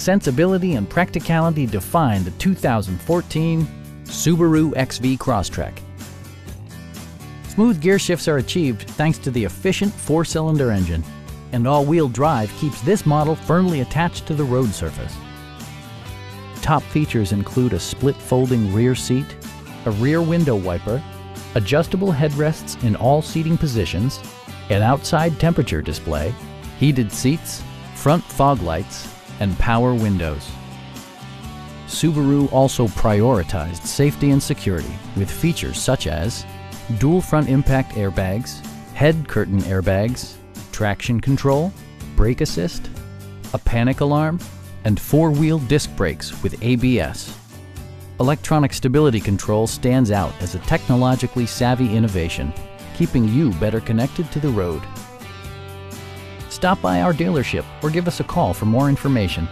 sensibility and practicality define the 2014 Subaru XV Crosstrek. Smooth gear shifts are achieved thanks to the efficient 4-cylinder engine, and all-wheel drive keeps this model firmly attached to the road surface. Top features include a split folding rear seat, a rear window wiper, adjustable headrests in all seating positions, an outside temperature display, heated seats, front fog lights, and power windows. Subaru also prioritized safety and security with features such as dual front impact airbags, head curtain airbags, traction control, brake assist, a panic alarm, and 4-wheel disc brakes with ABS. Electronic stability control stands out as a technologically savvy innovation, keeping you better connected to the road. Stop by our dealership or give us a call for more information.